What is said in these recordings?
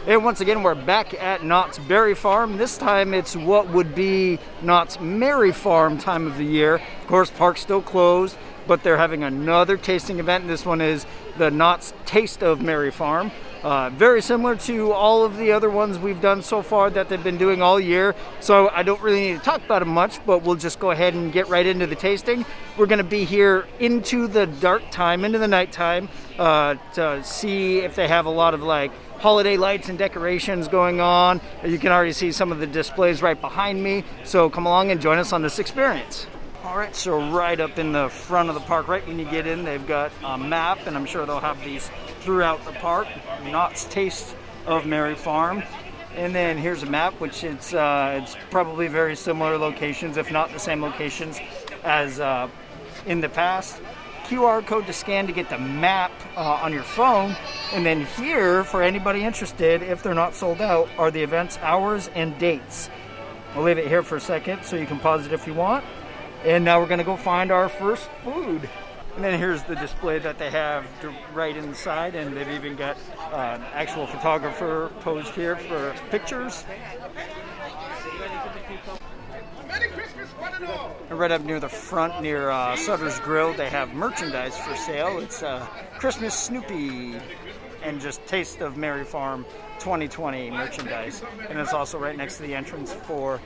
And once again, we're back at Knott's Berry Farm. This time it's what would be Knott's Merry Farm time of the year. Of course, park's still closed, but they're having another tasting event. This one is the Knott's Taste of Merry Farm. Very similar to all of the other ones we've done so far that they've been doing all year. So I don't really need to talk about it much, but we'll just go ahead and get right into the tasting. We're gonna be here into the dark time, into the nighttime, to see if they have a lot of like holiday lights and decorations going on. You can already see some of the displays right behind me. So come along and join us on this experience. All right, so right up in the front of the park, right when you get in, they've got a map, and I'm sure they'll have these throughout the park. Knott's Taste of Merry Farm. And then here's a map, which it's probably very similar locations, if not the same locations as in the past. QR code to scan to get the map on your phone. And then here, for anybody interested, if they're not sold out, are the events hours and dates. I'll leave it here for a second so you can pause it if you want. And now we're gonna go find our first food. And then here's the display that they have right inside, and they've even got an actual photographer posed here for pictures. Merry Christmas, one and all! And right up near the front, near Sutter's Grill, they have merchandise for sale. It's Christmas Snoopy and just Taste of Merry Farm 2020 merchandise. And it's also right next to the entrance for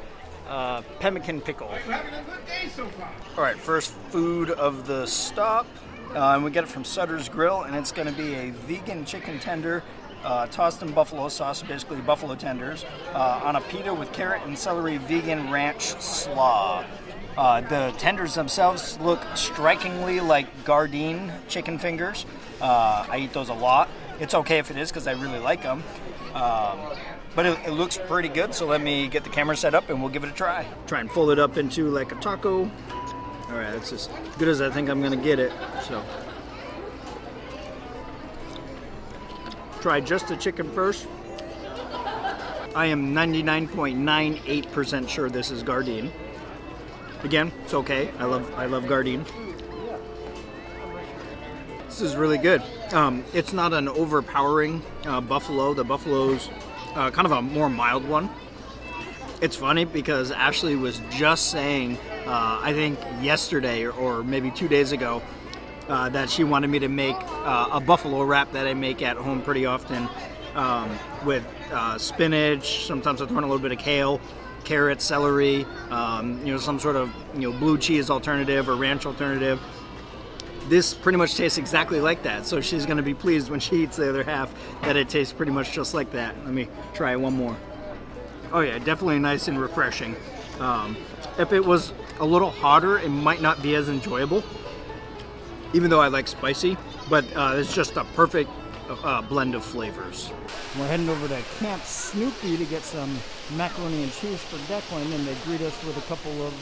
pemmican pickle. All right, first food of the stop, and we get it from Sutter's Grill, and it's going to be a vegan chicken tender tossed in buffalo sauce, basically buffalo tenders, on a pita with carrot and celery vegan ranch slaw. The tenders themselves look strikingly like Gardein chicken fingers. I eat those a lot. It's okay if it is because I really like them. But it looks pretty good, so let me get the camera set up and we'll give it a try. Try and fold it up into like a taco. All right, that's as good as I think I'm gonna get it. So, try just the chicken first. I am 99.98% sure this is Gardein. Again, it's okay. I love Gardein. This is really good. It's not an overpowering buffalo. The buffalo's kind of a more mild one. It's funny because Ashley was just saying, I think yesterday or maybe 2 days ago, that she wanted me to make a buffalo wrap that I make at home pretty often with spinach. Sometimes I throw in a little bit of kale, carrot, celery, some sort of blue cheese alternative or ranch alternative. This pretty much tastes exactly like that, so she's going to be pleased when she eats the other half that it tastes pretty much just like that. Let me try one more. Oh yeah, definitely nice and refreshing. If it was a little hotter, it might not be as enjoyable, even though I like spicy, but it's just a perfect blend of flavors. We're heading over to Camp Snoopy to get some macaroni and cheese for Declan, and they greet us with a couple of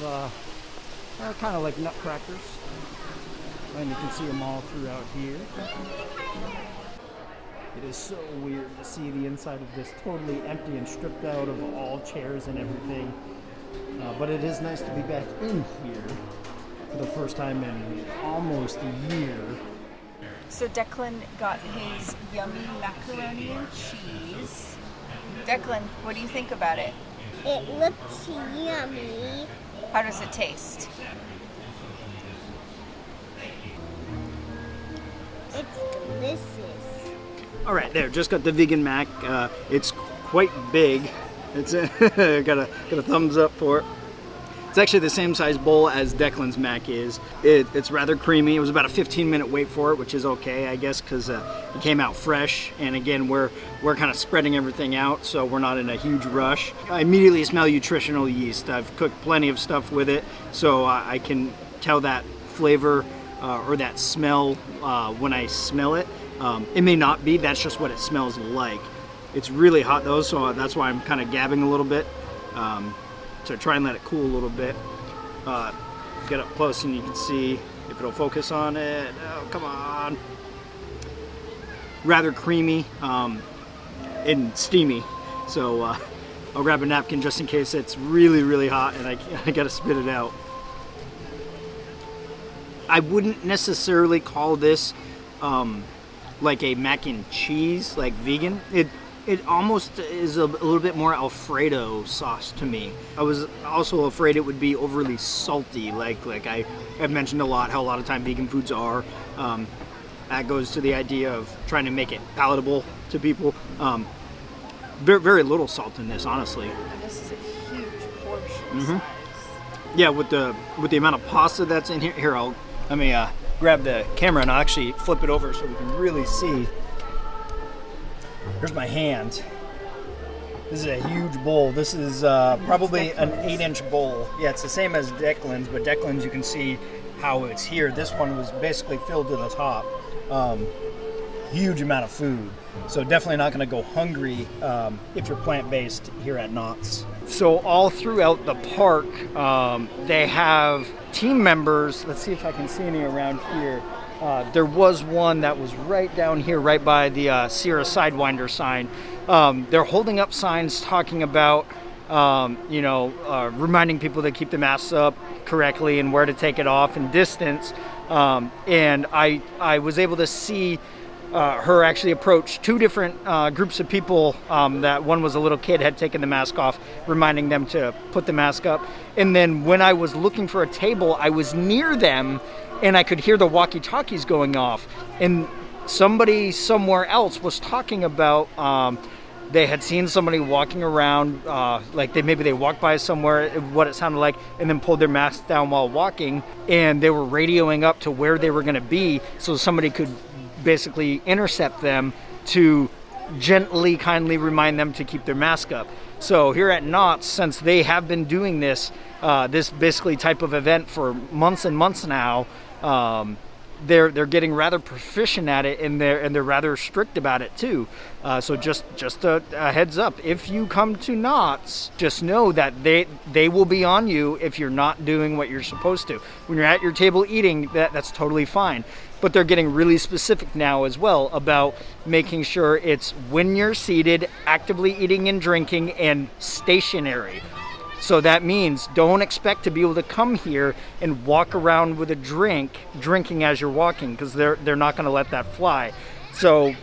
kind of like nutcrackers. And you can see them all throughout here. It is so weird to see the inside of this totally empty and stripped out of all chairs and everything. But it is nice to be back in here for the first time in almost a year. So Declan got his yummy macaroni and cheese. Declan, what do you think about it? It looks yummy. How does it taste? It's delicious. All right, there, just got the vegan mac. It's quite big. It's got a thumbs up for it. It's actually the same size bowl as Declan's mac is. It's rather creamy. It was about a 15-minute wait for it, which is okay, I guess, because it came out fresh. And again, we're kind of spreading everything out, so we're not in a huge rush. I immediately smell nutritional yeast. I've cooked plenty of stuff with it, so I can tell that flavor or that smell when I smell it. It may not be, that's just what it smells like. It's really hot though, so that's why I'm kind of gabbing a little bit to try and let it cool a little bit. Get up close and you can see if it'll focus on it. Oh, come on. Rather creamy and steamy. So I'll grab a napkin just in case it's really, really hot and I gotta spit it out. I wouldn't necessarily call this like a mac and cheese, like vegan. It It almost is a little bit more Alfredo sauce to me. I was also afraid it would be overly salty, like I have mentioned a lot, how a lot of time vegan foods are. That goes to the idea of trying to make it palatable to people. Very, very little salt in this, honestly. And this is a huge portion size. Yeah, with the amount of pasta that's in here. Here, let me grab the camera and I'll actually flip it over so we can really see. Here's my hand. This is a huge bowl. This is probably an 8-inch bowl. Yeah, it's the same as Declan's, but Declan's, you can see how it's here. This one was basically filled to the top. Huge amount of food. So definitely not going to go hungry if you're plant-based here at Knott's. So all throughout the park, they have team members. Let's see if I can see any around here. There was one that was right down here, right by the Sierra Sidewinder sign. They're holding up signs talking about, reminding people to keep the masks up correctly and where to take it off and distance. And I was able to see her actually approach two different groups of people. That one was a little kid, had taken the mask off, reminding them to put the mask up. And then when I was looking for a table, I was near them and I could hear the walkie-talkies going off. And somebody somewhere else was talking about they had seen somebody walking around, like maybe they walked by somewhere, what it sounded like, and then pulled their mask down while walking, and they were radioing up to where they were going to be so somebody could basically intercept them to gently, kindly remind them to keep their mask up. So here at Knott's, since they have been doing this basically type of event for months and months now, they're getting rather proficient at it, and they're rather strict about it too. So just a heads up, if you come to Knott's, just know that they will be on you if you're not doing what you're supposed to. When you're at your table eating, that's totally fine. But they're getting really specific now as well about making sure it's when you're seated, actively eating and drinking, and stationary. So that means don't expect to be able to come here and walk around with a drinking as you're walking, because they're not going to let that fly. So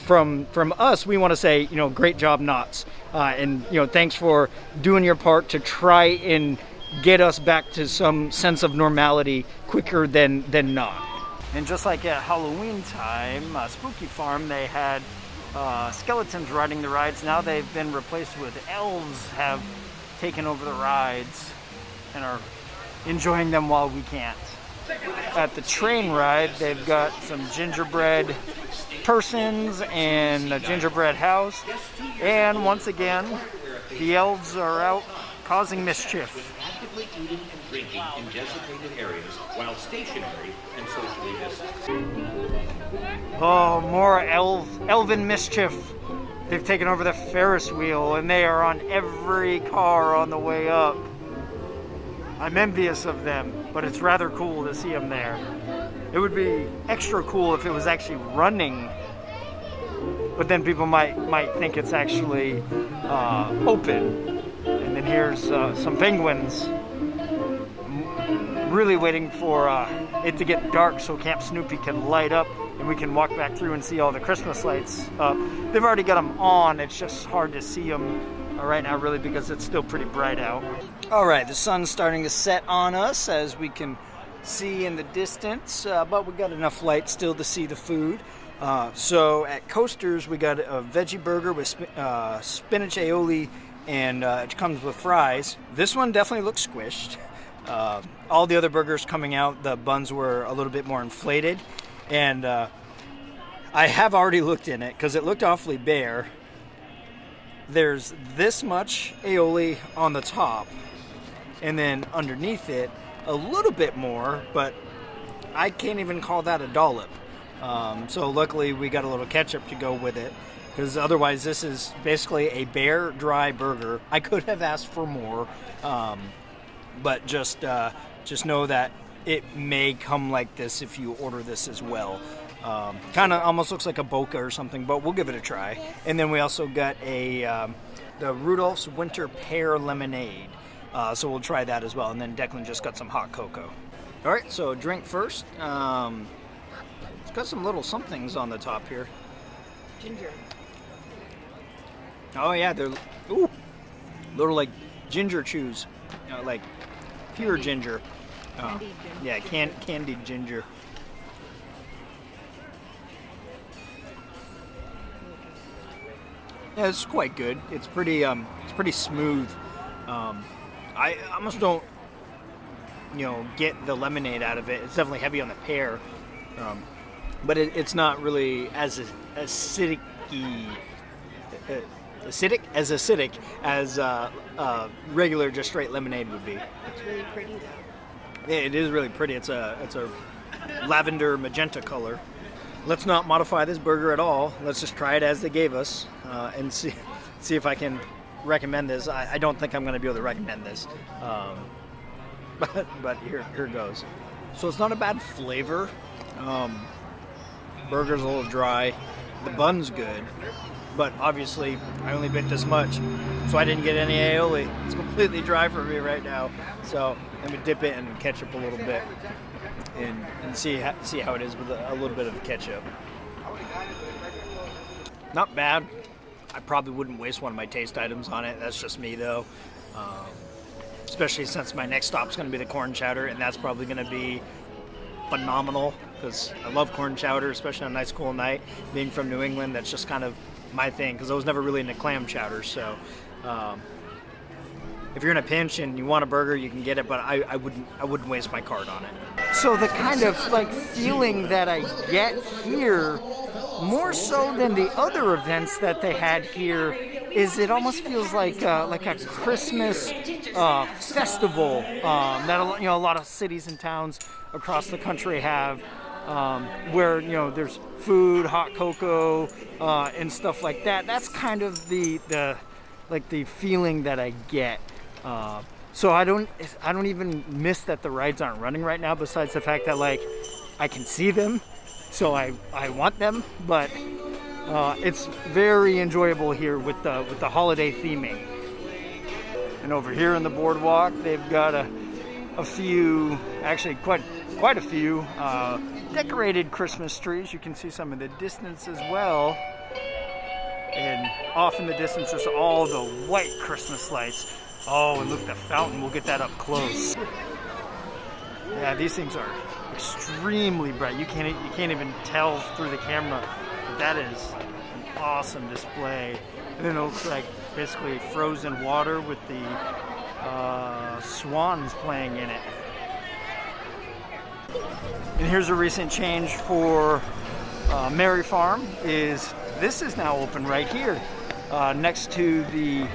from us, we want to say, great job, Knott's, and thanks for doing your part to try and get us back to some sense of normality quicker than not. And just like at Halloween time, Spooky Farm, they had skeletons riding the rides. Now they've been replaced with elves, have taken over the rides and are enjoying them while we can't. At the train ride, they've got some gingerbread persons and a gingerbread house. And once again, the elves are out causing mischief. Actively eating and drinking in designated areas while stationary and socially distanced. Oh, more elven mischief. They've taken over the Ferris wheel and they are on every car on the way up. I'm envious of them, but it's rather cool to see them there. It would be extra cool if it was actually running, but then people might think it's actually open. And then here's some penguins really waiting for it to get dark so Camp Snoopy can light up and we can walk back through and see all the Christmas lights up. They've already got them on. It's just hard to see them right now, really, because it's still pretty bright out. All right, the sun's starting to set on us, as we can see in the distance, but we got enough light still to see the food. So at Coaster's, we got a veggie burger with spinach aioli, and it comes with fries. This one definitely looks squished. All the other burgers coming out, the buns were a little bit more inflated. And I have already looked in it because it looked awfully bare. There's this much aioli on the top, and then underneath it a little bit more, but I can't even call that a dollop. So luckily we got a little ketchup to go with it, because otherwise this is basically a bare, dry burger. I could have asked for more, but just know that it may come like this if you order this as well. Kind of almost looks like a Boca or something, but we'll give it a try. And then we also got the Rudolph's Winter Pear Lemonade. So we'll try that as well. And then Declan just got some hot cocoa. All right, so drink first. It's got some little somethings on the top here. Ginger. Oh yeah, they're little like ginger chews, like pure ginger. Candied ginger. Yeah, candied ginger. Yeah, it's quite good. It's pretty smooth. I almost don't, get the lemonade out of it. It's definitely heavy on the pear, but it's not really as acidic as regular just straight lemonade would be. It's really pretty though. Yeah, it is really pretty. It's a lavender magenta color. Let's not modify this burger at all. Let's just try it as they gave us and see if I can recommend this. I don't think I'm going to be able to recommend this, but here goes. So it's not a bad flavor. Burger's a little dry. The bun's good, but obviously I only bit this much, so I didn't get any aioli. It's completely dry for me right now. So I'm gonna dip it in ketchup a little bit and see how it is with a little bit of ketchup. Not bad. I probably wouldn't waste one of my taste items on it. That's just me though. Especially since my next stop's going to be the corn chowder, and that's probably going to be phenomenal because I love corn chowder, especially on a nice cool night. Being from New England, that's just kind of my thing because I was never really into clam chowder. So if you're in a pinch and you want a burger, you can get it, but I wouldn't waste my card on it. So the kind of like feeling that I get here, more so than the other events that they had here, is it almost feels like a Christmas festival that a lot of cities and towns across the country have, where there's food, hot cocoa, and stuff like that. That's kind of the feeling that I get. So I don't even miss that the rides aren't running right now. Besides the fact that like I can see them, so I want them, but. It's very enjoyable here with the holiday theming. And over here in the boardwalk, they've got a few, actually quite a few decorated Christmas trees. You can see some in the distance as well. And off in the distance, just all the white Christmas lights. Oh, and look, the fountain. We'll get that up close. Yeah, these things are extremely bright. You can't even tell through the camera. That is an awesome display. And then it looks like basically frozen water with the swans playing in it. And here's a recent change for Merry Farm. This is now open right here next to the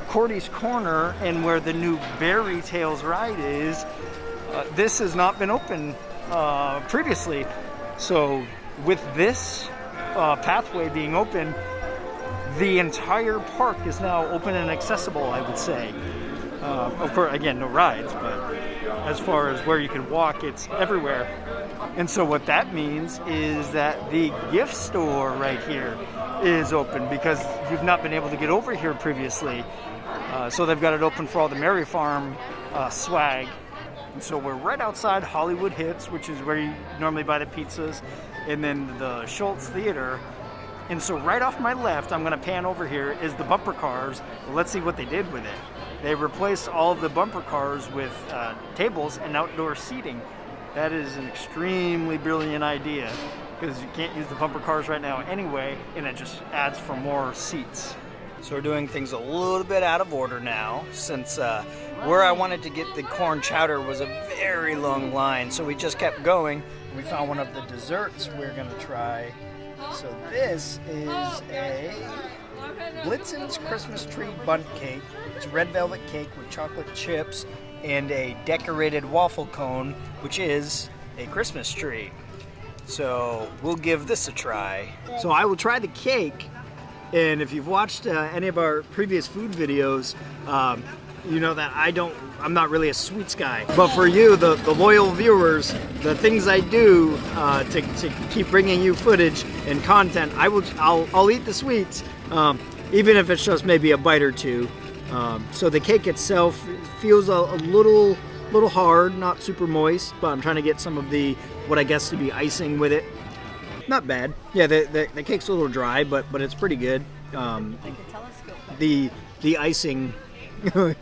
Cordy's Corner, and where the new Berry Tales ride is. This has not been open previously. So with this pathway being open, the entire park is now open and accessible, I would say. Of course, again, no rides, but as far as where you can walk, it's everywhere. And so what that means is that the gift store right here is open because you've not been able to get over here previously. So they've got it open for all the Merry Farm swag. And so we're right outside Hollywood Hits, which is where you normally buy the pizzas, and then the Schultz Theater. And so right off my left, I'm gonna pan over here, is the bumper cars. Let's see what they did with it. They replaced all of the bumper cars with tables and outdoor seating. That is an extremely brilliant idea because you can't use the bumper cars right now anyway, and it just adds for more seats. So we're doing things a little bit out of order now, since where I wanted to get the corn chowder was a very long line. So we just kept going. We found one of the desserts we're gonna try. So this is a Blitzen's Christmas Tree Bundt Cake. It's a red velvet cake with chocolate chips and a decorated waffle cone, which is a Christmas tree. So we'll give this a try. So I will try the cake, and if you've watched any of our previous food videos, you know that I'm not really a sweets guy. But for you, the loyal viewers, the things I do to keep bringing you footage and content, I'll eat the sweets, even if it's just maybe a bite or two. So the cake itself feels a little hard, not super moist, but I'm trying to get some of what I guess to be icing with it. Not bad. Yeah, the cake's a little dry, but it's pretty good. Like a telescope. The icing,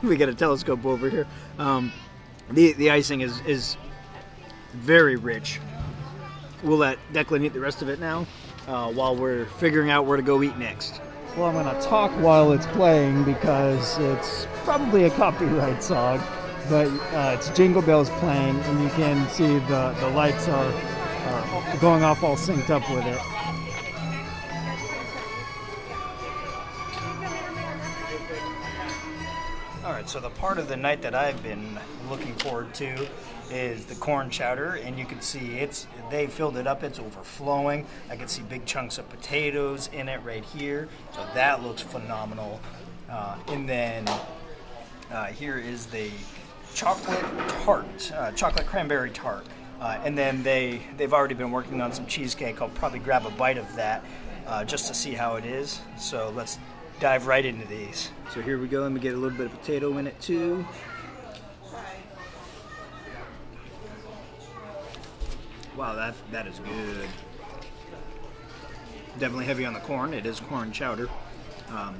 we got a telescope over here. The icing is very rich. We'll let Declan eat the rest of it now while we're figuring out where to go eat next. Well, I'm going to talk while it's playing because it's probably a copyright song, but it's Jingle Bells playing, and you can see the lights are going off all synced up with it. Alright, so the part of the night that I've been looking forward to is the corn chowder, and you can see they filled it up, it's overflowing. I can see big chunks of potatoes in it right here, so that looks phenomenal. And then here is the chocolate tart, chocolate cranberry tart. And then they've already been working on some cheesecake. I'll probably grab a bite of that just to see how it is. So let's dive right into these. So here we go. Let me get a little bit of potato in it too. Wow, that is good. Definitely heavy on the corn. It is corn chowder.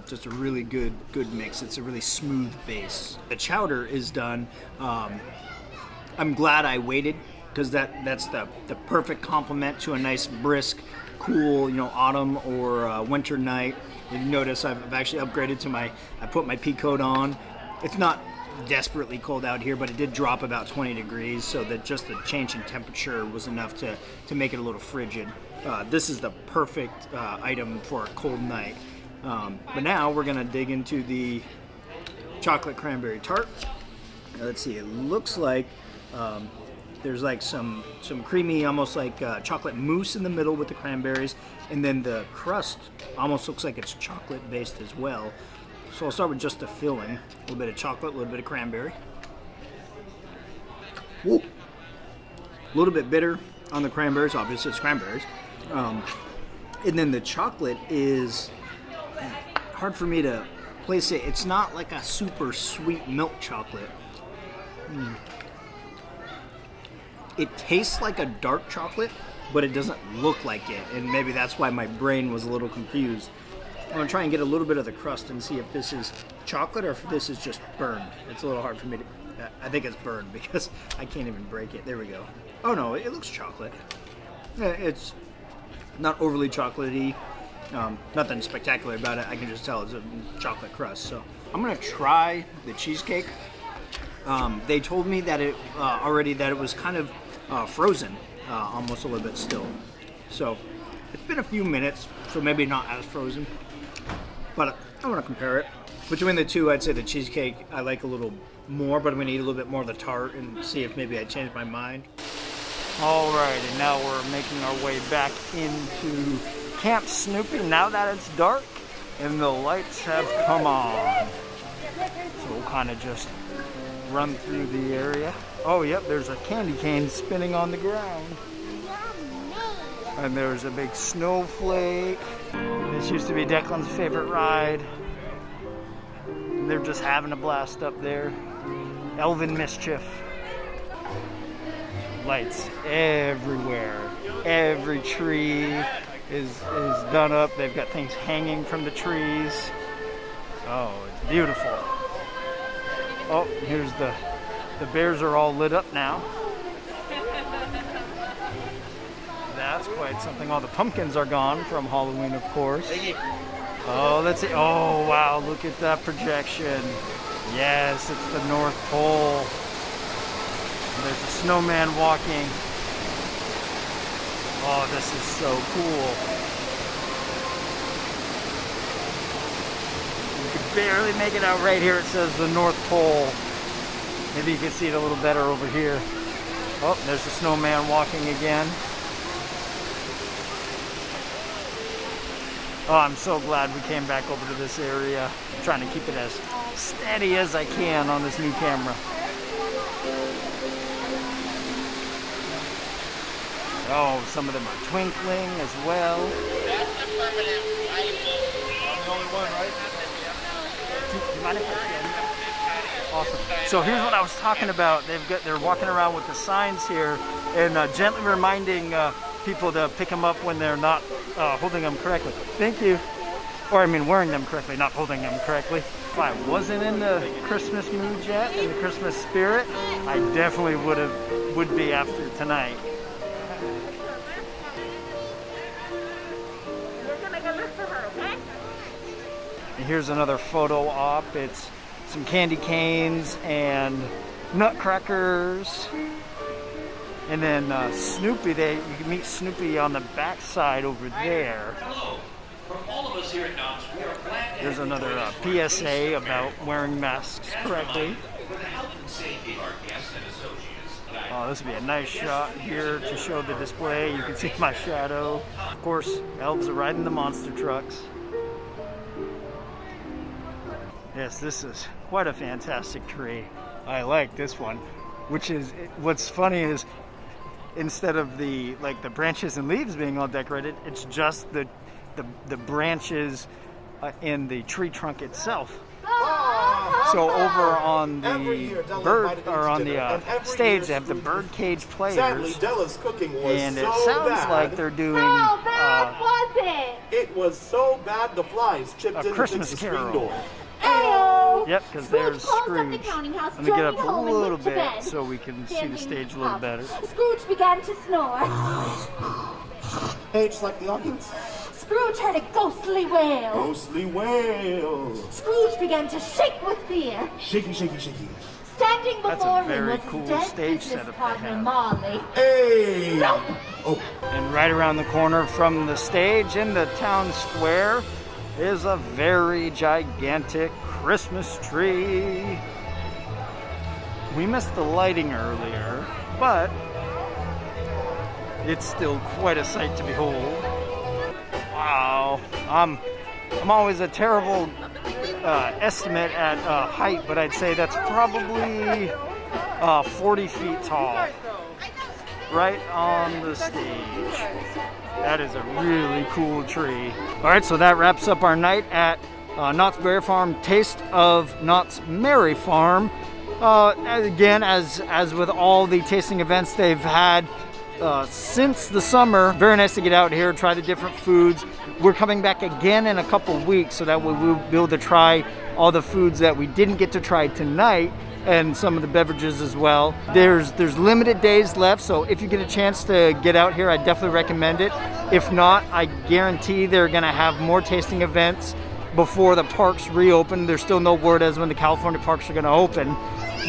Just a really good mix. It's a really smooth base. The chowder is done. I'm glad I waited because that's the perfect complement to a nice brisk, cool, autumn or winter night. You notice I've actually upgraded to I put my pea coat on. It's not desperately cold out here, but it did drop about 20 degrees, so that just the change in temperature was enough to make it a little frigid. This is the perfect item for a cold night. But now we're gonna dig into the chocolate cranberry tart. Let's see, it looks like there's like some creamy, almost like chocolate mousse in the middle with the cranberries, and then the crust almost looks like it's chocolate based as well. So I'll start with just the filling. A little bit of chocolate, a little bit of cranberry. Woo! A little bit bitter on the cranberries, obviously it's cranberries. And then the chocolate is hard for me to place it. It's not like a super sweet milk chocolate. It tastes like a dark chocolate, but it doesn't look like it, and maybe that's why my brain was a little confused. I'm gonna try and get a little bit of the crust and see if this is chocolate or if this is just burned. It's a little hard for me to, I think it's burned because I can't even break it. There we go. Oh no, it looks chocolate. It's not overly chocolatey, nothing spectacular about it. I can just tell it's a chocolate crust. So I'm gonna try the cheesecake. They told me that it already that it was kind of frozen, almost a little bit still. So it's been a few minutes, so maybe not as frozen. But I want to compare it. Between the two, I'd say the cheesecake I like a little more, but I'm going to eat a little bit more of the tart and see if maybe I change my mind. All right, and now we're making our way back into Camp Snoopy now that it's dark and the lights have come on. So we'll kind of just run through the area. Oh, yep, there's a candy cane spinning on the ground. And there's a big snowflake. This used to be Declan's favorite ride. And they're just having a blast up there. Elven mischief. Lights everywhere. Every tree is done up. They've got things hanging from the trees. Oh, it's beautiful. Oh, here's the bears are all lit up now. That's quite something. All the pumpkins are gone from Halloween, of course. Oh, let's see. Oh, wow, look at that projection. Yes, it's the North Pole. There's a snowman walking. Oh, this is so cool. You can barely make it out right here. It says the North Pole. Maybe you can see it a little better over here. Oh, there's the snowman walking again. Oh, I'm so glad we came back over to this area. I'm trying to keep it as steady as I can on this new camera. Oh, some of them are twinkling as well. That's affirmative. I'm the only one, right? Do you mind if I can? Awesome. So here's what I was talking about. They're walking around with the signs here and gently reminding people to pick them up when they're not holding them correctly. Thank you. Or I mean wearing them correctly, not holding them correctly. If I wasn't in the Christmas mood yet, in the Christmas spirit, I definitely would be after tonight. And here's another photo op. It's some candy canes and nutcrackers. And then Snoopy, you can meet Snoopy on the back side over there. Hello. From all of us here at Knott's, we are glad to There's another PSA about wearing masks correctly. for the health and safety of our guests and associates. Oh, this would be a nice shot here to show the display. You can see my shadow. Of course, elves are riding the monster trucks. Yes, this is quite a fantastic tree. I like this one, which is, what's funny is instead of the branches and leaves being all decorated, it's just the branches in the tree trunk itself. So over on the stage, they have the birdcage players, and it sounds like they're doing It was so bad the flies chipped a into Christmas the screen carol. door. Yep, because there's Scrooge. Let me get up a little bit so we can see the stage a little better. Scrooge began to snore. Hey, just like the audience. Scrooge heard a ghostly wail. Ghostly wail. Scrooge began to shake with fear. Shaky, shaky, shaky. Standing That's before a him very was cool his dead stage business setup they partner, have. Molly. Hey! Nope. Oh, And right around the corner from the stage in the town square is a very gigantic Christmas tree. We missed the lighting earlier, but it's still quite a sight to behold. Wow, I'm always a terrible estimate at height, but I'd say that's probably 40 feet tall, right on the stage. That is a really cool tree. All right, so that wraps up our night at Knott's Berry Farm Taste of Knott's Merry Farm. Again, as with all the tasting events they've had since the summer, very nice to get out here, try the different foods. We're coming back again in a couple weeks, so that way we'll be able to try all the foods that we didn't get to try tonight, and some of the beverages as well. There's limited days left, so if you get a chance to get out here, I definitely recommend it. If not, I guarantee they're gonna have more tasting events before the parks reopen. There's still no word as when the California parks are gonna open,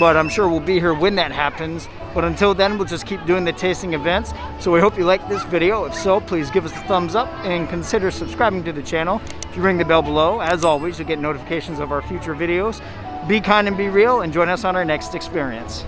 but I'm sure we'll be here when that happens. But until then, we'll just keep doing the tasting events. So we hope you liked this video. If so, please give us a thumbs up and consider subscribing to the channel. If you ring the bell below, as always, you'll get notifications of our future videos. Be kind and be real, and join us on our next experience.